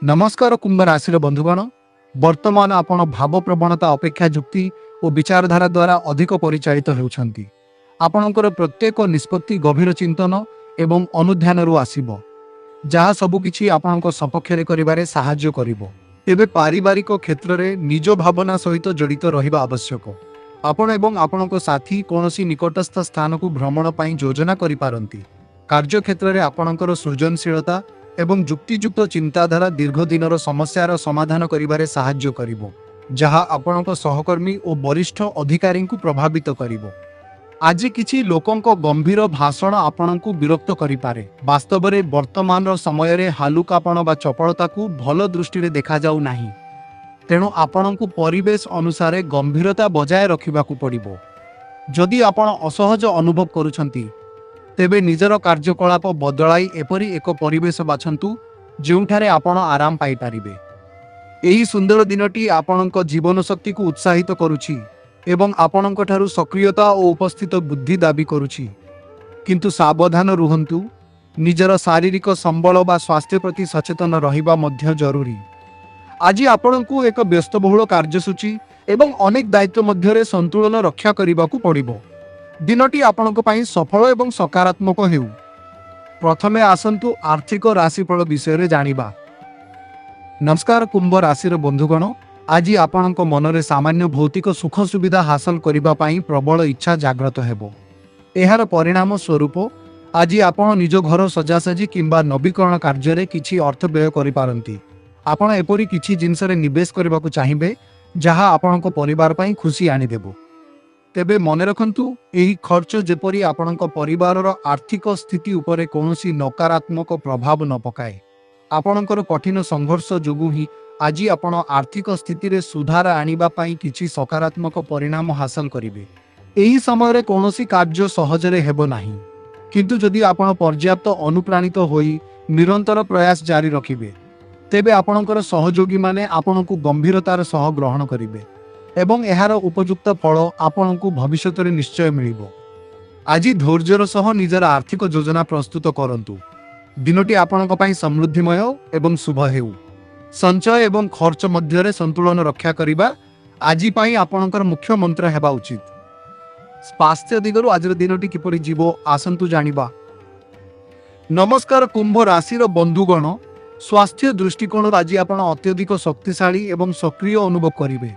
नमस्कार कुंभ राशि बंधुगण। वर्तमान आपण भाव प्रवणता अपेक्षा जुक्ति और विचारधारा द्वारा अधिक परिचालित होउछंती। आपणकर प्रत्येक निष्पत्ति गभीर चिंतन एवं अनुध्यान आसीबो, जहाँ सबुकिछि आपणक सपक्षरे करिबारे साहाय्य करिवो। एबे पारिवारिक क्षेत्र में निज भावना सहित जड़ित रहिबा आवश्यक। आपण एवं आपणक साथी कोनोसी निकटस्थ स्थान को भ्रमण पई योजना करि पारंती। कार्य क्षेत्र में आपणकर सृजनशीलता एवं जुक्तियुक्त चिंताधारा दीर्घ दिनर समस्यार समाधान करिबारे साहाय्य करिवो, जहाँ आपणक सहकर्मी और वरिष्ठ अधिकारी को प्रभावित करिवो। आज किछि लोकंक गंभीर भाषण आपणको विरक्त करिपारे। वास्तव में वर्तमान समय रे हालुकापण बा चपलता को भल दृष्टि देखा जाऊ नाही। तेणु आपणको परिवेश अनुसार गंभीरता बजाय रखिबाकू पड़िबो। जदि आपण असहज अनुभव करुछंती तेबे निजर कार्यकलाप बदलाई एपरी एक परिवेश बाछंतु जोंठारे आपण आराम पाई पारिबे। एही सुंदर दिनटी आपणक जीवन शक्ति को उत्साहित करुछि एवं आपणक ठारू सक्रियता और उपस्थित बुद्धि दाबी करुछि। किंतु सावधान रुहंतु, निजर शारीरिक संबल बा स्वास्थ्य प्रति सचेतन रहिबा मध्य जरूरी। आज आपणको एक व्यस्तबहुल कार्यसूची एवं अनेक दायित्व मध्यरे संतुलन रक्षा करिबाकू पड़िबो। दिनटी आपणक पई सफल एवं सकारात्मक हेउ। प्रथमे आसंतु आर्थिक राशिफल विषय जानिबा। नमस्कार कुंभ राशिर बंधुगण, आज आपणक मनरे सामान्य भौतिक सुख सुविधा हासिल करिबा पई प्रबल इच्छा जागृत हेबो। एहार परिणाम स्वरूप आज आपण निज घर सजासजी किंबा नवीकरण कार्य रे किछि अर्थ व्यय करि पारंती। आपण एपरि किछि जिंसरे निवेश करबाकू चाहिबे, जहा आपणक परिवार पई खुशी आनि देबो। तेबे मने रखंतु, एही खर्च जेपरि आपणक परिवारर आर्थिक स्थिति उपरे कोनोसी नकारात्मक प्रभाव न पकाए। आपणकर कठिन संघर्ष जोगु ही आज आपण आर्थिक स्थिति रे सुधार आनिबा पई किछि सकारात्मक परिणाम हासिल करिवे। एही समय रे कोनोसी कार्य सहजरे हेबो नाही, किंतु जदि आपण पर्याप्त अनुप्राणित होई निरंतर प्रयास जारी रखिबे, तेबे आपणकर सहयोगी माने आपणकु गंभीरतार सह ग्रहण करिवे एवं एहार उपयुक्त फल आपणकु भविष्यत रे निश्चय मिलिबो। आज धैर्यर सह निजर आर्थिक योजना प्रस्तुत करंतु। दिनटी आपणक पई समृद्धिमय एवं शुभ हेउ। संचय एवं खर्च मध्यरे संतुलन रक्षा करिबा आज पई आपणकर मुख्य मंत्र हेबा उचित। स्वास्थ्य दिगरु आज दिनटी किपरि जीवो आसंतु जानिबा। नमस्कार कुंभ राशिर बंधुगण, स्वास्थ्य दृष्टिकोण आज आपण अत्यधिक शक्तिशाली एवं सक्रिय अनुभव करिवे।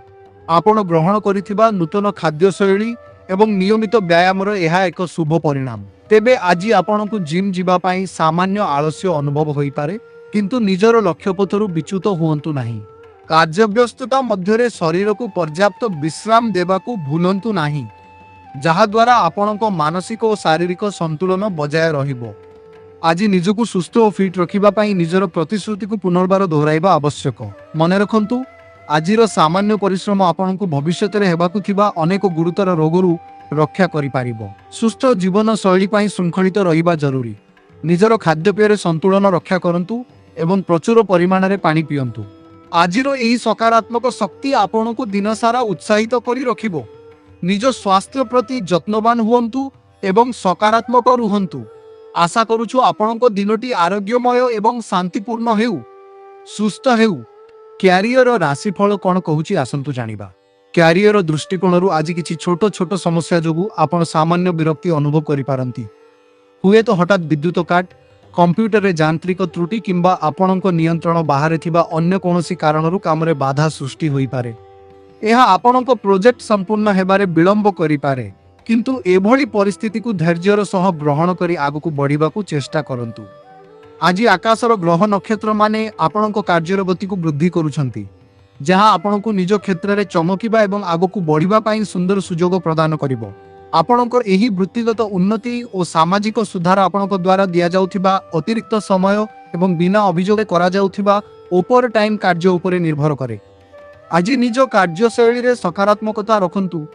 आपण ग्रहण करिथिबा नूतन खाद्य शैली एवं नियमित व्यायाम यह एक शुभ परिणाम। तेबे आज आपणकु जिम जीवा पाई सामान्य आलस्य अनुभव होई पारे, किंतु निजर लक्ष्य पथरु विच्युत हुअंतु नाही। कार्यव्यस्तता मध्यरे शरीर को पर्याप्त विश्राम देबाकू भूलंतु नाही, जहा द्वारा आपणक मानसिक और शारीरिक संतुलन बजाय रहिबो। आज निजको सुस्थ और फिट रखिबा पाई निजर प्रतिश्रुति को पुनर्बार दोहराइबा आवश्यक। मने रखंतु, आजिर सामान्य परिश्रम आपनकु भविष्यत रे हेबाकु थिबा अनेक गुरुतर रोगरु रक्षा करि पारिबो। सुस्थ जीवन शैली पाई शृंखलित रहिबा जरूरी। निजर खाद्यपेय रे संतुलन रक्षा करंतु एवं प्रचुर परिमाण रे पानी पियंतु। आजिर एही सकारात्मक शक्ति आपनकु दिन सारा उत्साहित करि रखिबो। निज स्वास्थ्य प्रति जत्नवान हुअंतु एवं सकारात्मक रुहंतु। आशा करूछु आपनक दिनटी आरोग्यमय एवं शांतिपूर्ण हेउ, सुस्थ हेउ। क्यारियर राशिफल कौन कहूची आसंतु जानिबा। क्यारियर दृष्टिकोण आज किछि छोट छोट समस्या जोगु आपण सामान्य विरक्ति अनुभव करि पारंती। हुए तो हठात विद्युत काट, कंप्यूटर रे यांत्रिक त्रुटि किंबा आपणक नियंत्रण बाहर थिबा अन्य कोनोसी कारणरू कामरे बाधा सृष्टि होई पारे। एहा आपणक प्रोजेक्ट संपूर्ण हेबारे विलंब करि पारे, किंतु एभली परिस्थिति को धैर्यर सह ग्रहण करी आगु बढ़िबाकू चेष्टा करंतु। आज आकाशर ग्रह नक्षत्र माने आपणक कार्यर गति को वृद्धि करुछंती, जहाँ आपणको निज क्षेत्र में चमकिबा एवं आगको बढ़िबा पाई सुंदर सुजोग प्रदान करिवो। आपणकर एही वृत्तिगत उन्नति और सामाजिक सुधार आपणक द्वारा दिया जाउथिबा अतिरिक्त समय एवं बिना अभियोग करा जाउथिबा ओवर टाइम कार्य उपरे निर्भर करे। आज निज कार्यशैली रे सकारात्मकता रखंतु।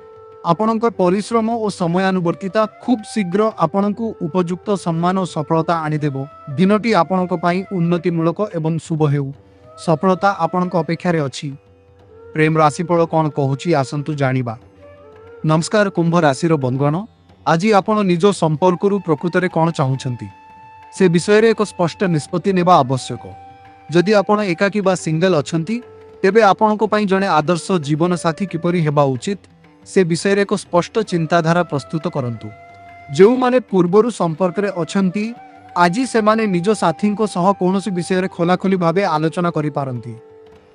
आपणकर परिश्रम और समयानुवर्तिता खूब शीघ्र आपणको उपयुक्त सम्मान और सफलता आनिदेबो। दिनटी आपणक पाई उन्नतिमूलक एवं शुभ हेउ। सफलता आपणक अपेक्षा रे अछि। प्रेम राशिफल कौन कहूची आसंतु जानिबा। नमस्कार कुंभ राशिर बंधुगण, आज आपण निज संपर्क प्रकृत में कौन चाहूंती से विषय रे एक स्पष्ट निष्पत्ति नेबा आवश्यक। ଯଦି ଆପଣ ଏକାକୀ ବା ସିଙ୍ଗଲ ଅଛନ୍ତି ତେବେ ଆପଣଙ୍କ ପାଇଁ ଜଣେ ଆଦର୍ଶ ଜୀବନସାଥୀ କିପରି ହେବା ଉଚିତ ସେ ବିଷୟରେ ଏକ ସ୍ପଷ୍ଟ ଚିନ୍ତାଧାରା ପ୍ରସ୍ତୁତ କରନ୍ତୁ। ଯେଉଁମାନେ ପୂର୍ବରୁ ସମ୍ପର୍କରେ ଅଛନ୍ତି ଆଜି ସେମାନେ ନିଜ ସାଥୀଙ୍କ ସହ କୌଣସି ବିଷୟରେ ଖୋଲାଖୋଲି ଭାବେ ଆଲୋଚନା କରିପାରନ୍ତି।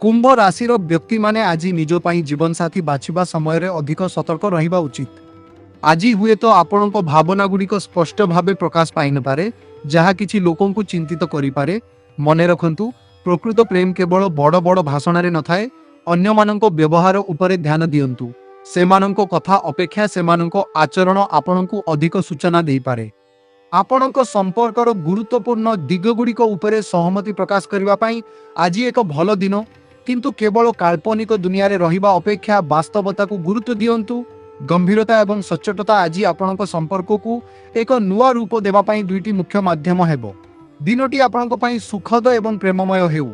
କୁମ୍ଭ ରାଶିର ବ୍ୟକ୍ତିମାନେ ଆଜି ନିଜ ପାଇଁ ଜୀବନସାଥୀ ବାଛିବା ସମୟରେ ଅଧିକ ସତର୍କ ରହିବା ଉଚିତ। ଆଜି ହୁଏତ ଆପଣଙ୍କ ଭାବନାଗୁଡ଼ିକ ସ୍ପଷ୍ଟ ଭାବେ ପ୍ରକାଶ ପାଇନପାରେ, ଯାହା କିଛି ଲୋକଙ୍କୁ ଚିନ୍ତିତ କରିପାରେ। ମନେ ରଖନ୍ତୁ, ପ୍ରକୃତ ପ୍ରେମ କେବଳ ବଡ଼ ବଡ଼ ଭାଷଣରେ ନଥାଏ। ଅନ୍ୟମାନଙ୍କ ବ୍ୟବହାର ଉପରେ ଧ୍ୟାନ ଦିଅନ୍ତୁ। ସେମାନଙ୍କ କଥା ଅପେକ୍ଷା ସେମାନଙ୍କ ଆଚରଣ ଆପଣଙ୍କୁ ଅଧିକ ସୂଚନା ଦେଇପାରେ। ଆପଣଙ୍କ ସମ୍ପର୍କର ଗୁରୁତ୍ୱପୂର୍ଣ୍ଣ ଦିଗଗୁଡ଼ିକ ଉପରେ ସହମତି ପ୍ରକାଶ କରିବା ପାଇଁ ଆଜି ଏକ ଭଲ ଦିନ, କିନ୍ତୁ କେବଳ କାଳ୍ପନିକ ଦୁନିଆରେ ରହିବା ଅପେକ୍ଷା ବାସ୍ତବତାକୁ ଗୁରୁତ୍ୱ ଦିଅନ୍ତୁ। ଗମ୍ଭୀରତା ଏବଂ ସଚ୍ଚୋଟତା ଆଜି ଆପଣଙ୍କ ସମ୍ପର୍କକୁ ଏକ ନୂଆ ରୂପ ଦେବା ପାଇଁ ଦୁଇଟି ମୁଖ୍ୟ ମାଧ୍ୟମ ହେବ। ଦିନଟି ଆପଣଙ୍କ ପାଇଁ ସୁଖଦ ଏବଂ ପ୍ରେମମୟ ହେଉ।